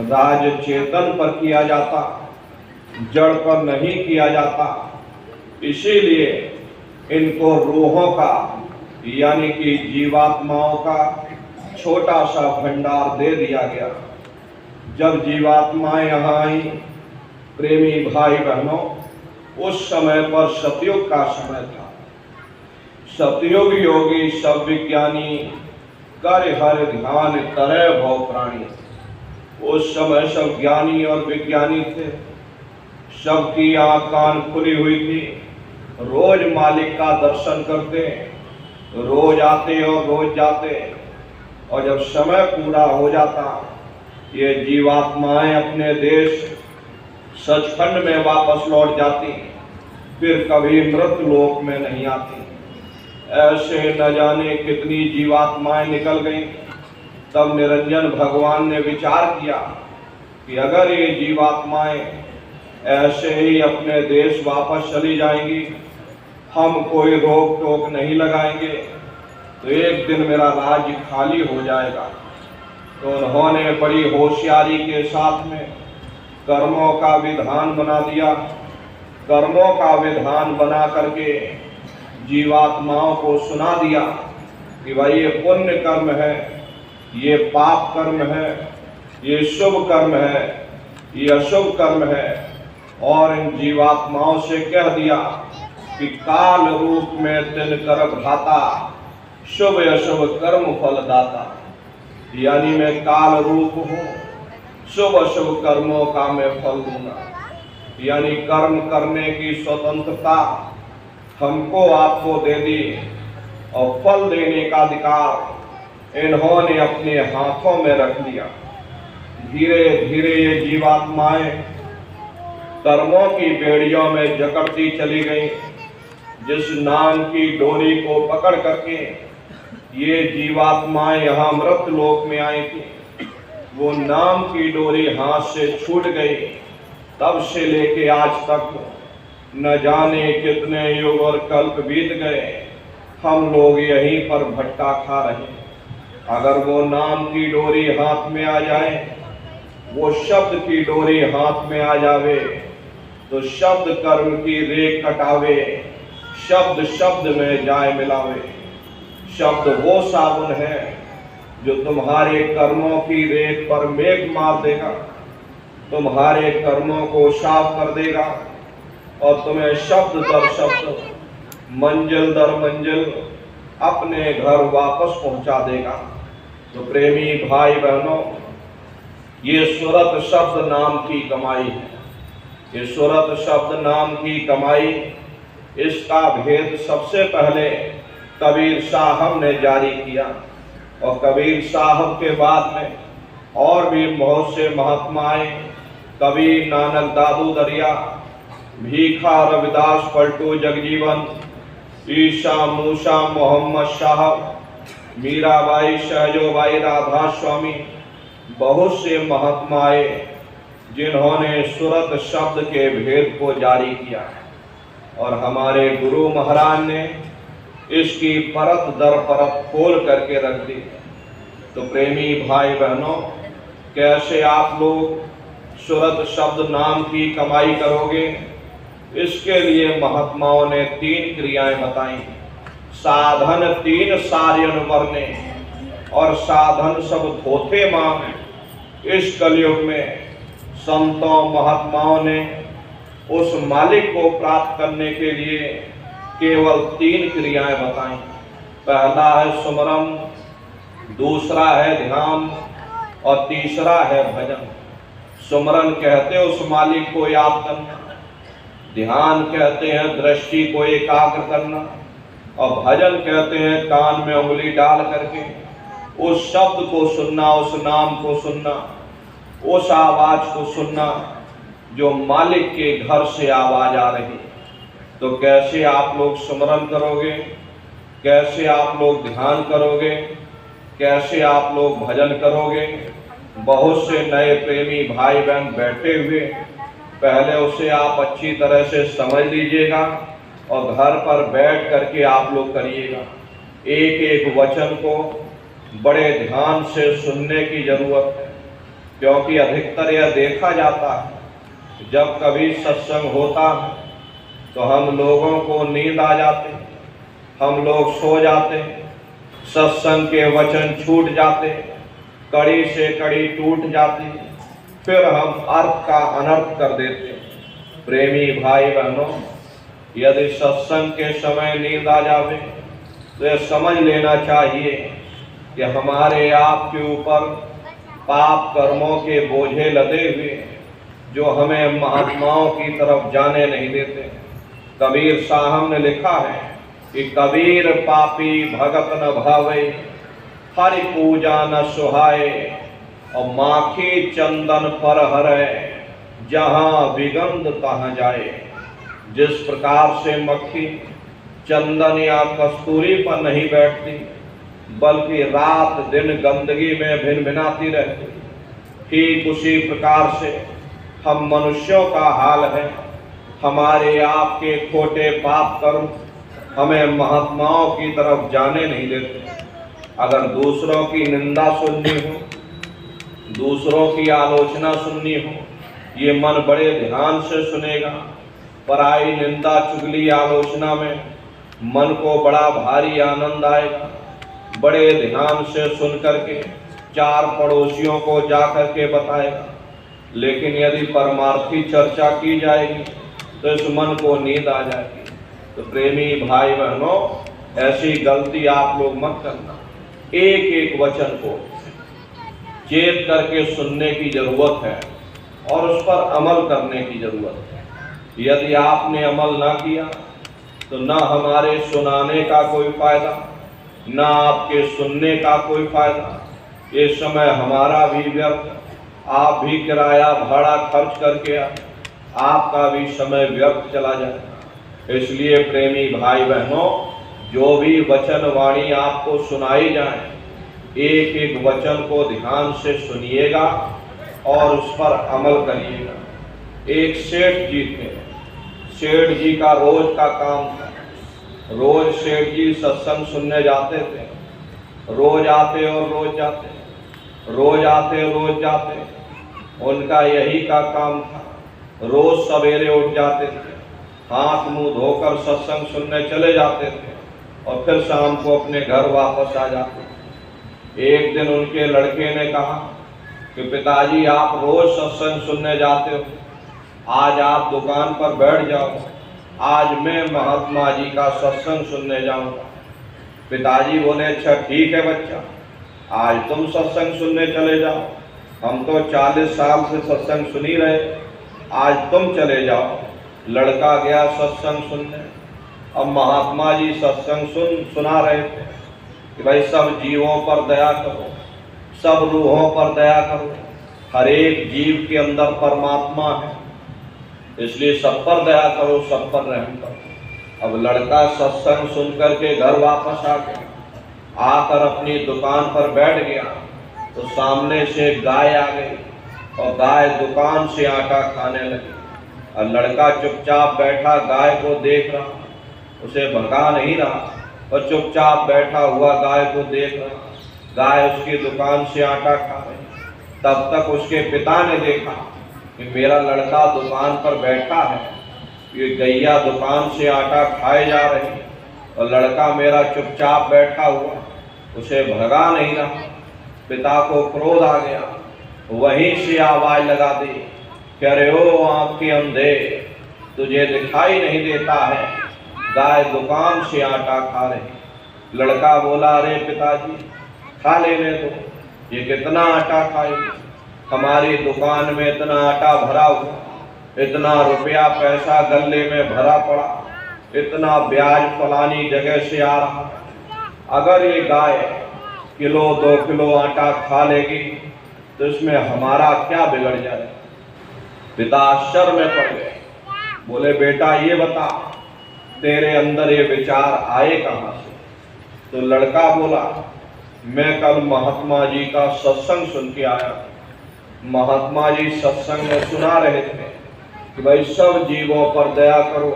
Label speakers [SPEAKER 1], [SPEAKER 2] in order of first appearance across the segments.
[SPEAKER 1] राज चेतन पर किया जाता, जड़ पर नहीं किया जाता। इसीलिए इनको रूहों का यानी कि जीवात्माओं का छोटा सा भंडार दे दिया गया। जब जीवात्माएं यहाँ आई प्रेमी भाई बहनों, उस समय पर सतयुग का समय था। सतयुग योगी सब विज्ञानी कर हर ध्यान तरह भव प्राणी। उस समय सब ज्ञानी और विज्ञानी थे, सबकी आँख कान खुली हुई थी, रोज मालिक का दर्शन करते, रोज आते और रोज जाते। और जब समय पूरा हो जाता, ये जीवात्माएं अपने देश सचखंड में वापस लौट जाती, फिर कभी मृत लोक में नहीं आती। ऐसे न जाने कितनी जीवात्माएं निकल गईं। तब निरंजन भगवान ने विचार किया कि अगर ये जीवात्माएं ऐसे ही अपने देश वापस चली जाएंगी, हम कोई रोक टोक नहीं लगाएंगे, तो एक दिन मेरा राज्य खाली हो जाएगा। तो उन्होंने बड़ी होशियारी के साथ में कर्मों का विधान बना दिया। कर्मों का विधान बना करके जीवात्माओं को सुना दिया कि भाई ये पुण्य कर्म है, ये पाप कर्म है, ये शुभ कर्म है, ये अशुभ कर्म है। और इन जीवात्माओं से कह दिया कि काल रूप में तिन कर घाता, शुभ अशुभ कर्म फल दाता। यानी मैं काल रूप हूँ, शुभ अशुभ कर्मों का मैं फल दूंगा। यानी कर्म करने की स्वतंत्रता हमको आपको दे दी और फल देने का अधिकार इन्होंने अपने हाथों में रख लिया। धीरे धीरे ये जीवात्माएं कर्मों की बेड़ियों में जकड़ती चली गई। जिस नाम की डोरी को पकड़ करके ये जीवात्माएं यहाँ मृत लोक में आई थी, वो नाम की डोरी हाथ से छूट गई। तब से लेके आज तक न जाने कितने युग और कल्प बीत गए, हम लोग यहीं पर भटका खा रहे हैं। अगर वो नाम की डोरी हाथ में आ जाए, वो शब्द की डोरी हाथ में आ जावे, तो शब्द कर्म की रेख कटावे, शब्द शब्द में जाए मिलावे। शब्द वो साबुन है जो तुम्हारे कर्मों की रेख पर मेघ मार देगा, तुम्हारे कर्मों को साफ कर देगा और तुम्हें शब्द दर शब्द, मंजिल दर मंजिल अपने घर वापस पहुंचा देगा। तो प्रेमी भाई बहनों, ये सूरत शब्द नाम की कमाई है। ये सूरत शब्द नाम की कमाई, इसका भेद सबसे पहले कबीर साहब ने जारी किया। और कबीर साहब के बाद में और भी बहुत से महात्माएं, कबीर, नानक, दादू दरिया, भीखा, रविदास, पलटू जगजीवन, ईशा, मूसा, मोहम्मद साहब, मीराबाई, सहजोबाई, राधा स्वामी, बहुत से महात्माएं जिन्होंने सूरत शब्द के भेद को जारी किया। और हमारे गुरु महाराज ने इसकी परत दर परत खोल करके रख दी। तो प्रेमी भाई बहनों, कैसे आप लोग सूरत शब्द नाम की कमाई करोगे? इसके लिए महात्माओं ने 3 क्रियाएं बताई। साधन 3 सार्यन वर्णे, और साधन सब धोथे मांगे। इस कलयुग में संतों महात्माओं ने उस मालिक को प्राप्त करने के लिए केवल 3 क्रियाएं बताई। पहला है सुमरन, दूसरा है ध्यान और तीसरा है भजन। सुमरन कहते हैं उस मालिक को याद करना, ध्यान कहते हैं दृष्टि को एकाग्र करना, और भजन कहते हैं कान में उंगली डाल करके उस शब्द को सुनना, उस नाम को सुनना, उस आवाज को सुनना जो मालिक के घर से आवाज आ रही। तो कैसे आप लोग सुमरन करोगे, कैसे आप लोग ध्यान करोगे, कैसे आप लोग भजन करोगे? बहुत से नए प्रेमी भाई बहन बैठे हुए, पहले उसे आप अच्छी तरह से समझ लीजिएगा और घर पर बैठ करके आप लोग करिएगा। एक एक वचन को बड़े ध्यान से सुनने की जरूरत है। क्योंकि अधिकतर यह देखा जाता है जब कभी सत्संग होता है तो हम लोगों को नींद आ जाती, हम लोग सो जाते, सत्संग के वचन छूट जाते, कड़ी से कड़ी टूट जाती, फिर हम अर्थ का अनर्थ कर देते। प्रेमी भाई बहनों, यदि सत्संग के समय नींद आ जावे तो यह समझ लेना चाहिए कि हमारे आप के ऊपर पाप कर्मों के बोझे लदे हुए जो हमें महात्माओं की तरफ जाने नहीं देते। कबीर साहब ने लिखा है कि कबीर पापी भगत न भावे, हरि पूजा न सुहाए, और माखी चंदन पर हरे, जहाँ विगंध तहाँ जाए। जिस प्रकार से मक्खी चंदन या कस्तूरी पर नहीं बैठती बल्कि रात दिन गंदगी में भिनभिनाती रहती, ठीक उसी प्रकार से हम मनुष्यों का हाल है। हमारे आपके खोटे पाप कर्म हमें महात्माओं की तरफ जाने नहीं देते। अगर दूसरों की निंदा सुननी हो, दूसरों की आलोचना सुननी हो, ये मन बड़े ध्यान से सुनेगा। पराई निंदा चुगली आलोचना में मन को बड़ा भारी आनंद आएगा। बड़े ध्यान से सुन करके चार पड़ोसियों को जा करके बताएगा। लेकिन यदि परमार्थी चर्चा की जाएगी तो इस मन को नींद आ जाएगी। तो प्रेमी भाई बहनों, ऐसी गलती आप लोग मत करना। एक एक वचन को चेत करके सुनने की जरूरत है और उस पर अमल करने की जरूरत है। यदि आपने अमल ना किया तो ना हमारे सुनाने का कोई फायदा, ना आपके सुनने का कोई फायदा। ये समय हमारा भी व्यर्थ, आप भी किराया भाड़ा खर्च करके आपका भी समय व्यर्थ चला जाए। इसलिए प्रेमी भाई बहनों, जो भी वचन वाणी आपको सुनाई जाए, एक एक वचन को ध्यान से सुनिएगा और उस पर अमल करिएगा। एक सेठ जी थे, सेठ जी का रोज का काम था। रोज सेठ जी सत्संग सुनने जाते थे, रोज आते और रोज जाते, रोज आते और रोज जाते। उनका यही का काम था। रोज सवेरे उठ जाते थे, हाथ मुंह धोकर सत्संग सुनने चले जाते थे और फिर शाम को अपने घर वापस आ जाते। एक दिन उनके लड़के ने कहा कि पिताजी, आप रोज सत्संग सुनने जाते हो, आज आप दुकान पर बैठ जाओ, आज मैं महात्मा जी का सत्संग सुनने जाऊंगा। पिताजी बोले, अच्छा ठीक है बच्चा, आज तुम सत्संग सुनने चले जाओ, हम तो 40 साल से सत्संग सुन ही रहे, आज तुम चले जाओ। लड़का गया सत्संग सुनने। अब महात्मा जी सत्संग सुना रहे थे कि भाई सब जीवों पर दया करो, सब रूहों पर दया करो, हर एक जीव के अंदर परमात्मा है, इसलिए सब पर दया करो, सब पर रहम करो। अब लड़का सत्संग सुन करके घर वापस आ गया, आकर अपनी दुकान पर बैठ गया तो सामने से गाय आ गई और गाय दुकान से आटा खाने लगी। और लड़का चुपचाप बैठा गाय को देख रहा, उसे भगा नहीं रहा और चुपचाप बैठा हुआ गाय को देख रहा। गाय उसकी दुकान से आटा खा रही। तब तक उसके पिता ने देखा कि मेरा लड़का दुकान पर बैठा है, ये गैया दुकान से आटा खाए जा रही और लड़का मेरा चुपचाप बैठा हुआ, उसे भगा नहीं रहा। पिता को क्रोध आ गया, वहीं से आवाज लगा दी कि अरे ओ आँख के अंधे, तुझे दिखाई नहीं देता है, गाय दुकान से आटा खा रही। लड़का बोला, अरे पिताजी खा लेने दो, ये कितना आटा खाएगी, हमारी दुकान में इतना आटा भरा हुआ, इतना रुपया पैसा गल्ले में भरा पड़ा, इतना ब्याज फलानी जगह से आ रहा, अगर ये गाय किलो 2 किलो आटा खा लेगी तो इसमें हमारा क्या बिगड़ जाए। पिता आश्चर्य में पड़ गए, बोले बेटा ये बता तेरे अंदर ये विचार आए कहाँ से। तो लड़का बोला, मैं कल महात्मा जी का सत्संग सुन के आया। महात्मा जी सत्संग में सुना रहे थे कि भाई सब जीवों पर दया करो,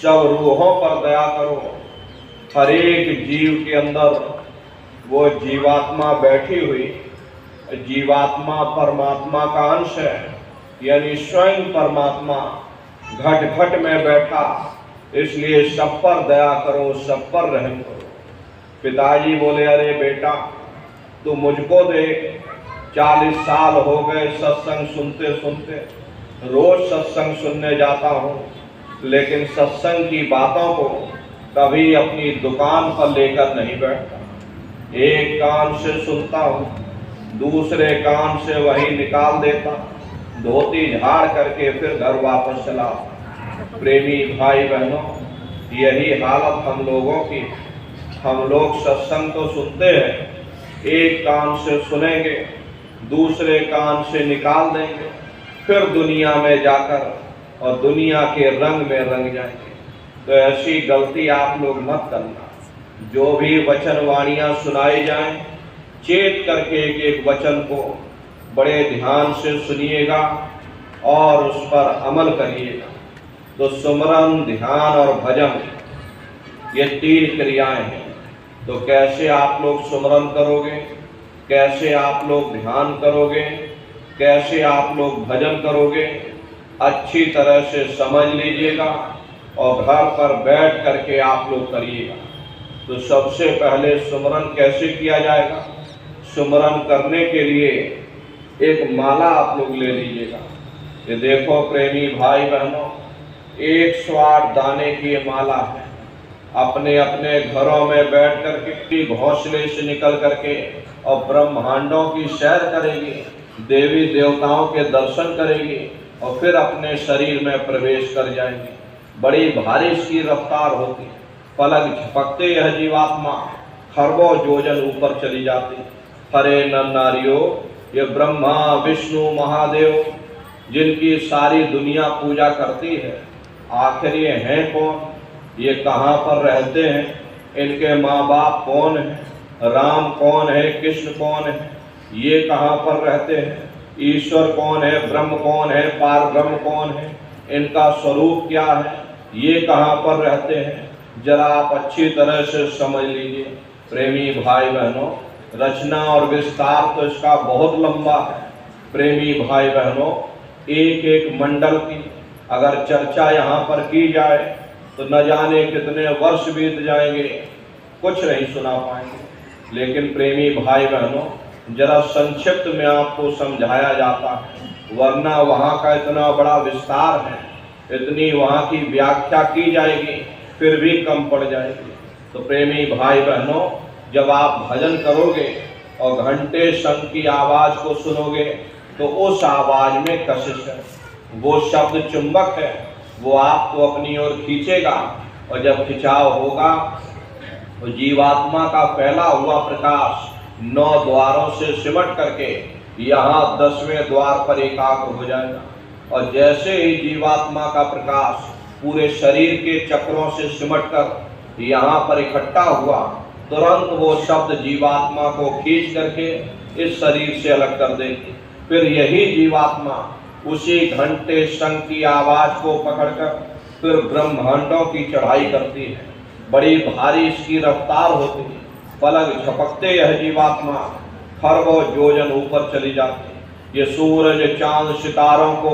[SPEAKER 1] सब रूहों पर दया करो, हर एक जीव के अंदर वो जीवात्मा बैठी हुई जीवात्मा परमात्मा का अंश है, यानी स्वयं परमात्मा घट घट में बैठा, इसलिए सब पर दया करो, सब पर रहम करो। पिताजी बोले, अरे बेटा तू मुझको देख, 40 साल हो गए सत्संग सुनते सुनते, रोज सत्संग सुनने जाता हूँ, लेकिन सत्संग की बातों को कभी अपनी दुकान पर लेकर नहीं बैठता। एक कान से सुनता हूँ, दूसरे कान से वही निकाल देता, धोती झाड़ करके फिर घर वापस चला। प्रेमी भाई बहनों, यही हालत हम लोगों की। हम लोग सत्संग तो सुनते हैं, एक कान से सुनेंगे, दूसरे कान से निकाल देंगे, फिर दुनिया में जाकर और दुनिया के रंग में रंग जाएंगे। तो ऐसी गलती आप लोग मत करना। जो भी वचन वाणियां सुनाई जाएं, चेत करके एक एक वचन को बड़े ध्यान से सुनिएगा और उस पर अमल करिएगा। तो सुमरन, ध्यान और भजन, ये 3 क्रियाएं हैं। तो कैसे आप लोग सुमरन करोगे, कैसे आप लोग ध्यान करोगे, कैसे आप लोग भजन करोगे, अच्छी तरह से समझ लीजिएगा और घर पर बैठ करके आप लोग करिएगा। तो सबसे पहले सुमरन कैसे किया जाएगा? सुमरन करने के लिए एक माला आप लोग ले लीजिएगा। ये देखो प्रेमी भाई बहनों, 108 दाने की ये माला है। अपने अपने घरों में बैठ करके घोंसले से निकल करके और ब्रह्मांडों की सैर करेगी, देवी देवताओं के दर्शन करेगी और फिर अपने शरीर में प्रवेश कर जाएंगे। बड़ी भारी इसकी रफ्तार होती, पलक झपकते यह जीवात्मा खरबों योजन ऊपर चली जाती। हरे नर नारियों, ये ब्रह्मा विष्णु महादेव जिनकी सारी दुनिया पूजा करती है, आखिर ये हैं कौन? ये कहाँ पर रहते हैं? इनके माँ बाप कौन है? राम कौन है? कृष्ण कौन है? ये कहाँ पर रहते हैं? ईश्वर कौन है? ब्रह्म कौन है? पार ब्रह्म कौन है? इनका स्वरूप क्या है? ये कहाँ पर रहते हैं? जरा आप अच्छी तरह से समझ लीजिए। प्रेमी भाई बहनों, रचना और विस्तार तो इसका बहुत लंबा है। प्रेमी भाई बहनों, एक एक मंडल की अगर चर्चा यहाँ पर की जाए तो न जाने कितने वर्ष बीत जाएंगे, कुछ नहीं सुना पाएंगे। लेकिन प्रेमी भाई बहनों, जरा संक्षिप्त में आपको समझाया जाता है, वरना वहाँ का इतना बड़ा विस्तार है, इतनी वहाँ की व्याख्या की जाएगी फिर भी कम पड़ जाएगी। तो प्रेमी भाई बहनों, जब आप भजन करोगे और घंटे शंख की आवाज़ को सुनोगे तो उस आवाज़ में कशिश है, वो शब्द चुंबक है, वो आपको अपनी ओर खींचेगा। और जब खिंचाव होगा तो जीवात्मा का फैला हुआ प्रकाश 9 द्वारों से सिमट करके यहाँ 10वें द्वार पर एकाग्र हो जाएगा। और जैसे ही जीवात्मा का प्रकाश पूरे शरीर के चक्रों से सिमट कर यहाँ पर इकट्ठा हुआ, तुरंत वो शब्द जीवात्मा को खींच करके इस शरीर से अलग कर देगी। फिर यही जीवात्मा उसी घंटे शंख की आवाज़ को पकड़कर फिर ब्रह्मांडों की चढ़ाई करती है। बड़ी भारी इसकी रफ्तार होती है, पलक झपकते यह जीवात्मा खरबों योजन ऊपर चली जाती है। ये सूरज चांद सितारों को